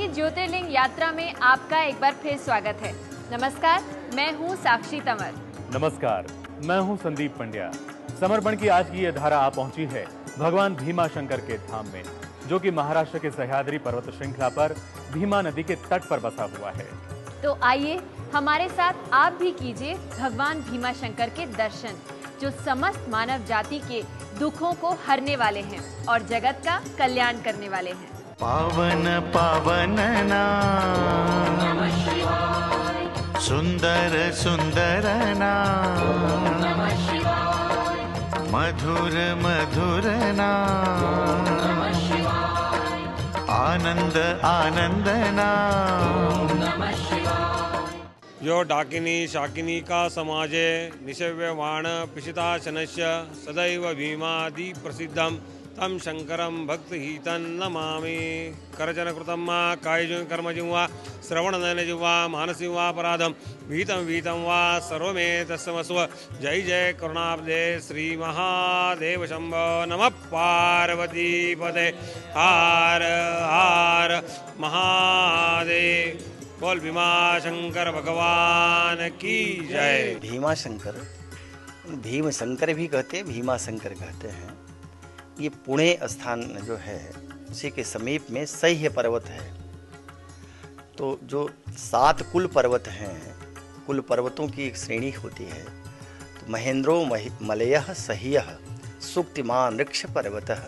की ज्योतिर्लिंग यात्रा में आपका एक बार फिर स्वागत है। नमस्कार, मैं हूं साक्षी तंवर। नमस्कार, मैं हूं संदीप पंड्या। समर्पण की आज की यह धारा आ पहुंची है भगवान भीमा शंकर के धाम में, जो कि महाराष्ट्र के सह्याद्री पर्वत श्रृंखला पर भीमा नदी के तट पर बसा हुआ है। तो आइए हमारे साथ आप भी कीजिए भगवान भीमा शंकर के दर्शन, जो समस्त मानव जाति के दुखों को हरने वाले हैं और जगत का कल्याण करने वाले हैं। पावन पावन नाम नमः शिवाय, सुंदर सुंदर नाम नमः शिवाय, मधुर मधुर नाम नमः शिवाय, आनंद आनंद नाम नमः शिवाय। यो डाकिनी शाकिनी का समाजे निशव्यवाण पिशिताशनस्य सदैव भीमादि प्रसिद्धम तम शंकरम भक्तहितं नमामि। करजन कृतं वा कायजं कर्मजं वा श्रवणनयनजं वा मानसिं वा अपराधं विहितं वा सर्वमेतस्मस्व। जय जय करुणाब्धे श्री महादेव शंभो। नमः पार्वती पते हार हार महादेव। बोल भीमा शंकर भगवान की जय। भीमा शंकर, भीम शंकर भी कहते हैं, भीमा शंकर कहते हैं। ये पुणे स्थान जो है उसी के समीप में सह्य पर्वत है। तो जो 7 कुल पर्वत हैं, कुल पर्वतों की एक श्रेणी होती है। तो महेंद्रो मलयः सह्यः सुक्तिमान वृक्ष पर्वतः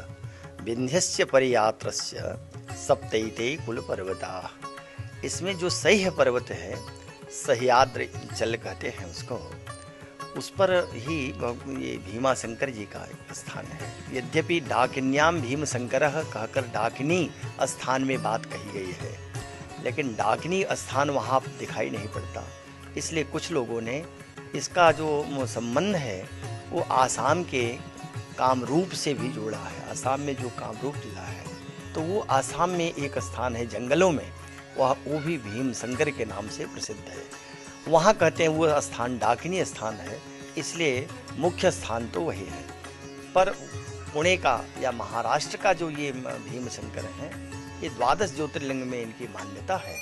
विंध्यस्य परियात्रस्य सप्तैते कुल पर्वताः। इसमें जो सह्य पर्वत है, सह्याद्री चल कहते हैं उसको, उस पर ही ये भीमा शंकर जी का स्थान है। यद्यपि डाकिन्याम भीम शंकरः कहकर डाकिनी स्थान में बात कही गई है, लेकिन डाकिनी स्थान वहाँ दिखाई नहीं पड़ता। इसलिए कुछ लोगों ने इसका जो संबंध है वो आसाम के कामरूप से भी जोड़ा है। आसाम में जो कामरूप जिला है, तो वो आसाम में एक स्थान है जंगलों में, वो भी भीम शंकर के नाम से प्रसिद्ध है। वहाँ कहते हैं वो स्थान डाकिनी स्थान है, इसलिए मुख्य स्थान तो वही है। पर पुणे का या महाराष्ट्र का जो ये भीम शंकर है, ये 12 ज्योतिर्लिंग में इनकी मान्यता है।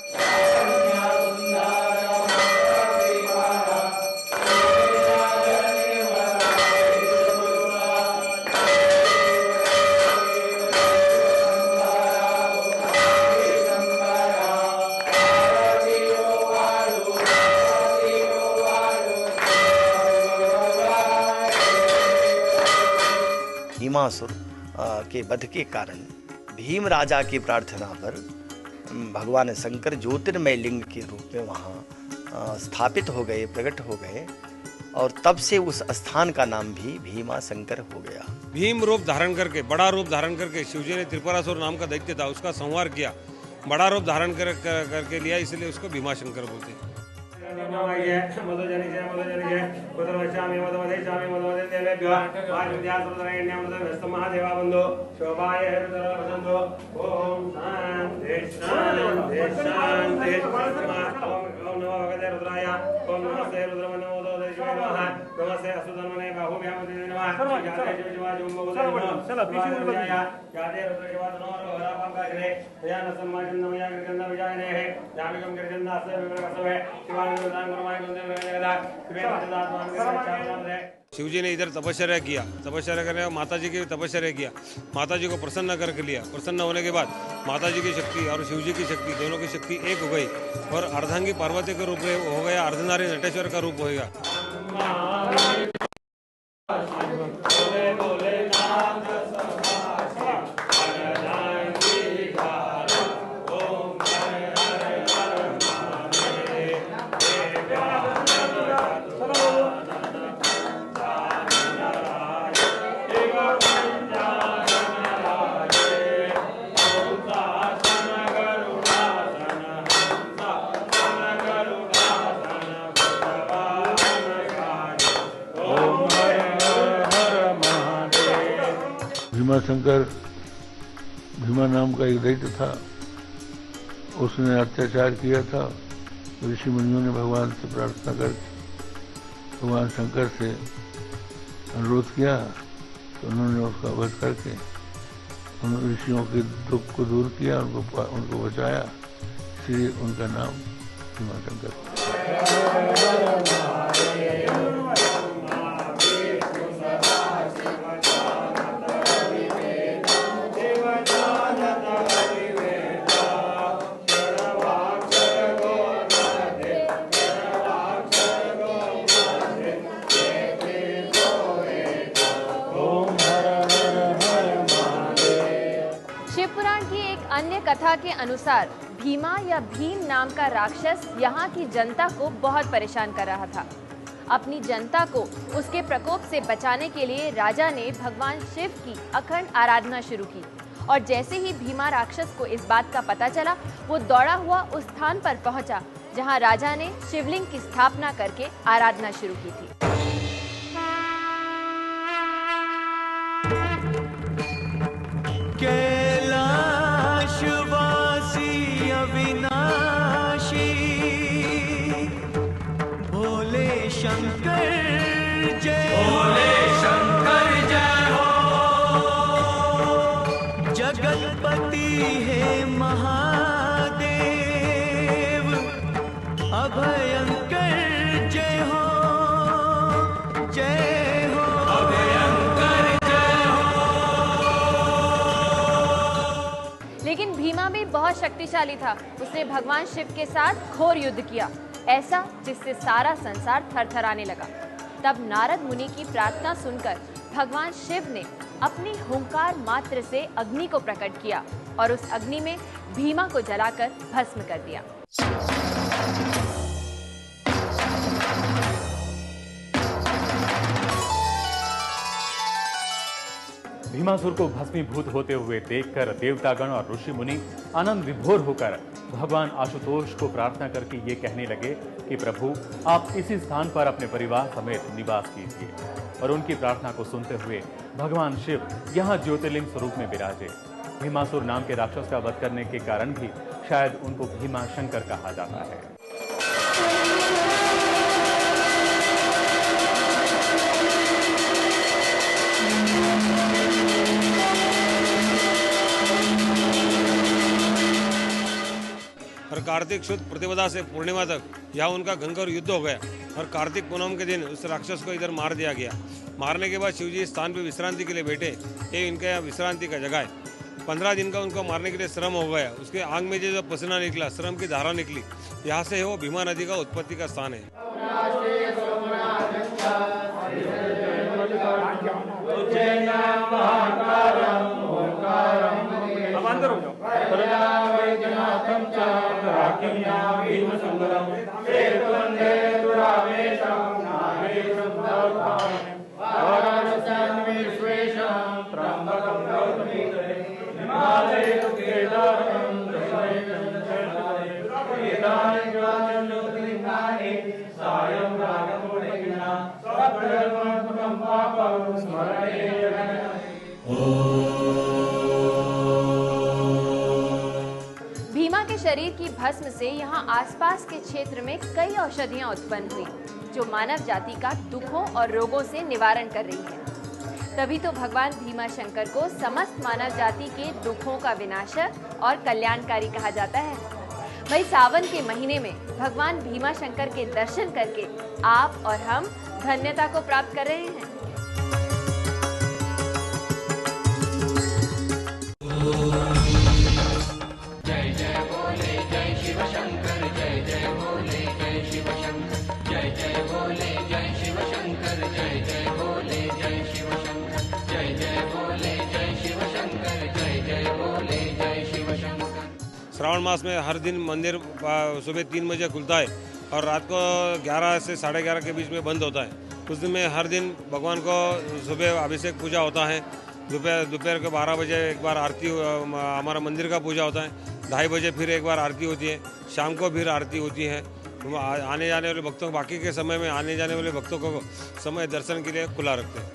भीमासुर के वध के कारण भीम राजा की प्रार्थना पर भगवान शंकर ज्योतिर्मय लिंग के रूप में वहाँ स्थापित हो गए, प्रकट हो गए, और तब से उस स्थान का नाम भी भीमा शंकर हो गया। भीम रूप धारण करके, बड़ा रूप धारण करके शिवजी ने त्रिपुरासुर नाम का दैत्य था, उसका संहार किया। बड़ा रूप धारण करके लिया, इसलिए उसको भीमा शंकर बोलते हैं। शिवजी ने इधर तपस्या किया, तपस्या करने माता जी की तपस्या किया, माता जी को प्रसन्न करके लिया। प्रसन्न होने के बाद माता जी की शक्ति और शिवजी की शक्ति, दोनों की शक्ति एक हो गई और अर्धांगी पार्वती के रूप में हो गया, अर्धनारी नटेश्वर का रूप हो गया। भीमा शंकर, भीमा नाम का एक दैत्य था, उसने अत्याचार किया था। ऋषि मुनियों ने भगवान से प्रार्थना करके भगवान शंकर से अनुरोध किया, तो उन्होंने उसका वध करके उन ऋषियों के दुख को दूर किया, उनको बचाया। इसलिए उनका नाम भीमाशंकर। अन्य कथा के अनुसार भीमा या भीम नाम का राक्षस यहाँ की जनता को बहुत परेशान कर रहा था। अपनी जनता को उसके प्रकोप से बचाने के लिए राजा ने भगवान शिव की अखंड आराधना शुरू की और जैसे ही भीमा राक्षस को इस बात का पता चला, वो दौड़ा हुआ उस स्थान पर पहुंचा जहां राजा ने शिवलिंग की स्थापना करके आराधना शुरू की थी। अविनाशी भोले शंकर जय हो, जगतपति है महादेव अभयंकर जय हो, अभयंकर जय हो। लेकिन भीमा भी बहुत शक्तिशाली था। उसने भगवान शिव के साथ घोर युद्ध किया, ऐसा जिससे सारा संसार थरथराने लगा। तब नारद मुनि की प्रार्थना सुनकर भगवान शिव ने अपनी हुंकार मात्र से अग्नि को प्रकट किया और उस अग्नि में भीमा को जलाकर भस्म कर दिया। भीमासुर को भस्मीभूत होते हुए देखकर देवतागण और ऋषि मुनि आनंद विभोर होकर भगवान आशुतोष को प्रार्थना करके ये कहने लगे कि प्रभु, आप इसी स्थान पर अपने परिवार समेत निवास कीजिए। और उनकी प्रार्थना को सुनते हुए भगवान शिव यहाँ ज्योतिर्लिंग स्वरूप में विराजे। भीमासुर नाम के राक्षस का वध करने के कारण भी शायद उनको भीमाशंकर कहा जाता है। और कार्तिक शुद्ध प्रतिपदा से पूर्णिमा तक यहाँ उनका घनघोर युद्ध हो गया और कार्तिक पूनम के दिन उस राक्षस को इधर मार दिया गया। मारने के बाद शिवजी इस स्थान पर विश्रांति के लिए बैठे। ये इनका यहाँ विश्रांति का जगह है। 15 दिन का उनको मारने के लिए श्रम हो गया। उसके आंग में जो पसीना निकला, श्रम की धारा निकली, यहाँ से वो भीमा नदी का उत्पत्ति का स्थान है। भीमा के शरीर की भस्म से यहाँ आसपास के क्षेत्र में कई औषधियाँ उत्पन्न हुई जो मानव जाति का दुखों और रोगों से निवारण कर रही है। तभी तो भगवान भीमाशंकर को समस्त मानव जाति के दुखों का विनाशक और कल्याणकारी कहा जाता है। वही सावन के महीने में भगवान भीमाशंकर के दर्शन करके आप और हम धन्यता को प्राप्त कर रहे हैं। जय जय बोले जय शिव शंकर, जय जय बोले जय शिव शंकर, जय जय बोले जय शिव शंकर, जय जय बोले जय शिव शंकर, जय जय बोले जय शिव शंकर, जय जय बोले जय शिव शंकर। श्रावण मास में हर दिन मंदिर सुबह 3 बजे खुलता है और रात को 11 से 11:30 के बीच में बंद होता है। उस दिन में हर दिन भगवान को सुबह अभिषेक पूजा होता है। दोपहर के 12 बजे एक बार आरती, हमारा मंदिर का पूजा होता है। 2:30 बजे फिर एक बार आरती होती है। शाम को फिर आरती होती है। आने जाने वाले भक्तों, बाकी के समय में आने जाने वाले भक्तों को समय दर्शन के लिए खुला रखते हैं।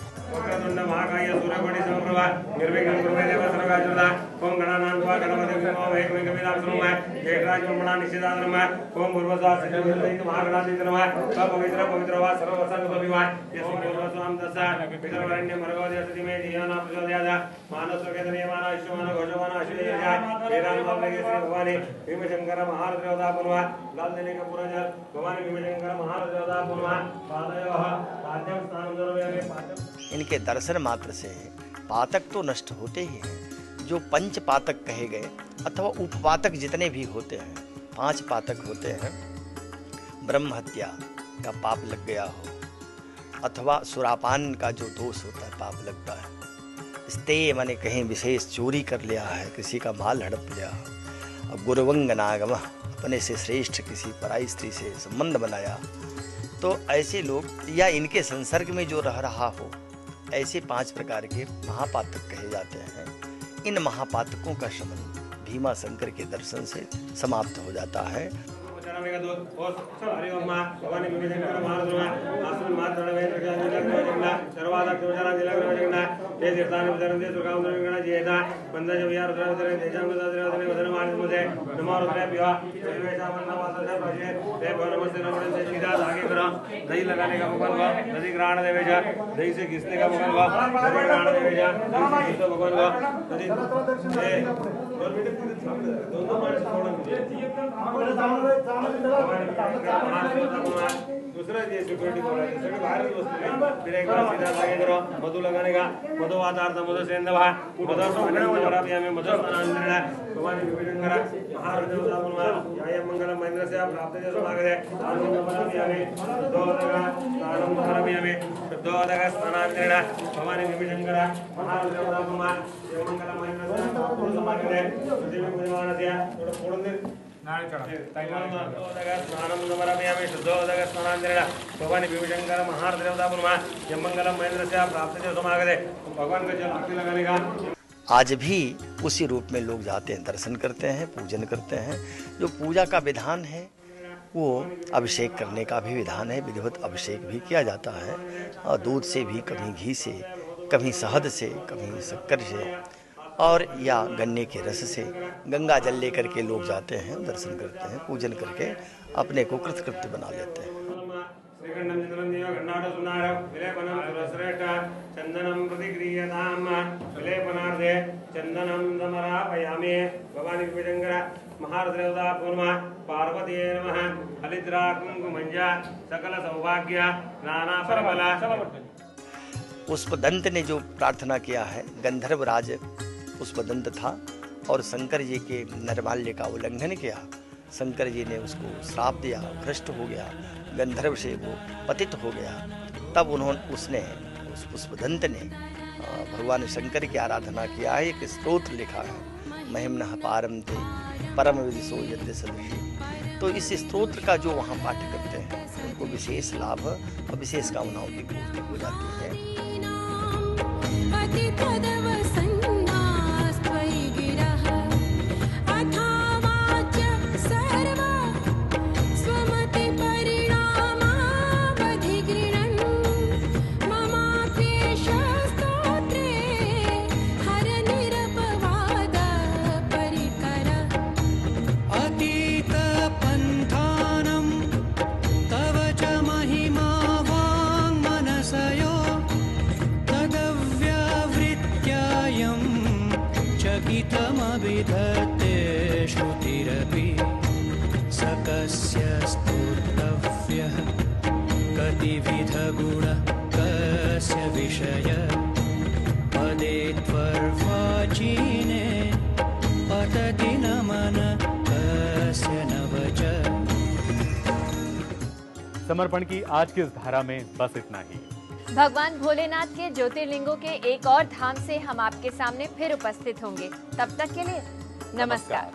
ओम गणानां त्वा गणपतिं नमः वैकुंठं कविराजं नमः जयराज ब्रह्मणा निषेधाय नमः ओम भूर्भुवस्सुवः सिद्धिर्भूतैः महागणाधिपतये नमः पवित्र पवित्र वा सर्ववसन्तोभिमा यस्य पूर्वस्वां दस्सा पितरवरेण्यं भर्गो देवस्य धीमहि धियो न प्रचोदयात् मानसोकेतनीयमान आयुष्मान घोषमान अश्वयजाय वेदांत मामले श्री भवानी भीमशंकर महारुद्रवदा पुनः लाल दिने का पूरा जल भवानी भीमशंकर महारुद्रवदा पुनः पादयोः पाद्यं स्नानं दर्शयामि पाद्यं। इनके दर्शन मात्र से पातक तो नष्ट होते ही हैं, जो पंच पातक कहे गए अथवा उपपातक जितने भी होते हैं, 5 पातक होते हैं। ब्रह्म हत्या का पाप लग गया हो, अथवा सुरापान का जो दोष होता है पाप लगता है। स्ते माने कहीं विशेष चोरी कर लिया है, किसी का माल हड़प लिया, और गुरुवंग नागम अपने से श्रेष्ठ किसी पराई स्त्री से संबंध बनाया, तो ऐसे लोग या इनके संसर्ग में जो रह रहा हो, ऐसे 5 प्रकार के महापातक कहे जाते हैं। इन महापातकों का शमन भीमा शंकर के दर्शन से समाप्त हो जाता है। भवानी भीमशंकर महारुद्रवदा आसन मात्रणे जगन्ना सर्वादा कृपचारा दिलग्रवजगन्ना ये तीर्थानि विचरन्ति सुखावन्दनं जेता वन्दजव्या रुद्रवदने देशांगदाद्रवदने वदनमानस्मते नमो रुद्रेभ्यः सर्वेषामन्नवासस्य भजे हे नमस्ते नमो सीधा आगे करो। दही लगाने का भगवान को नदी ग्रहण देवेजा, दही से घिसने का भगवान को नदी ग्रहण देवेजा, दही से भगवान को नदी दोनों मार्च दूसरा ये सिक्योरिटी बोला है सभी बाहर की वस्तु है। फिर एक बार सीधा आगे करो, मधु लगाने का मधु वातार्थ मधु सेंधवा मधु सोमनारायण में मधु स्नानांजन भगवान भीमशंकर महारुद्रवदा पुनः याय मंगलम महेंद्र से प्राप्त जय समागते आनंदमरामयामि शुद्धोदक स्नानांजन भगवान भीमशंकर महारुद्रवदा पुनः याय मंगलम महेंद्र से प्राप्त समागते पृथ्वी पूजमानस्य थोड़ा भगवान भीमशंकर महारुद्रवदा पुनः यम मंगलम महेंद्र से प्राप्त समागते भगवान का जल आरती लगाने का। आज भी उसी रूप में लोग जाते हैं, दर्शन करते हैं, पूजन करते हैं। जो पूजा का विधान है वो अभिषेक करने का भी विधान है, विधिवत अभिषेक भी किया जाता है, और दूध से भी, कभी घी से, कभी शहद से, कभी शक्कर से, और या गन्ने के रस से गंगा जल लेकर के लोग जाते हैं, दर्शन करते हैं, पूजन करके अपने को कृतकृत्य बना लेते हैं। चंदनम प्रतिक्रियताम विलेपनार्थे चंदनम समर्पयामि भवानी भीमशंकर महारुद्रवदा पुनः पार्वतीये नमः हरिद्रा कुंकुमंजा सकल सौभाग्य नाना परबल। पुष्पदंत ने जो प्रार्थना किया है, गंधर्व राज पुष्पदंत था और शंकर जी के निर्माल्य का उल्लंघन किया। शंकर जी ने उसको श्राप दिया, भ्रष्ट हो गया, गंधर्व से वो पतित हो गया। तब उसने उस पुष्पदंत ने भगवान शंकर की आराधना किया है। एक स्तोत्र लिखा है, महिम्नः पारम ते परम विदिशो यद्य सदृशी। तो इस स्तोत्र का जो वहाँ पाठ करते हैं उनको विशेष लाभ और विशेष कामनाओं की पूर्ति हो जाती है। चकितमभिधत्ते श्रुतिरपि सकस्य स्तोतव्यः कतिविधगुणः कस्य विषय पदे त्वर्वाचीने पतति न मन कस्य न वच। समर्पण की आज की इस धारा में बस इतना ही। भगवान भोलेनाथ के ज्योतिर्लिंगों के एक और धाम से हम आपके सामने फिर उपस्थित होंगे। तब तक के लिए नमस्कार।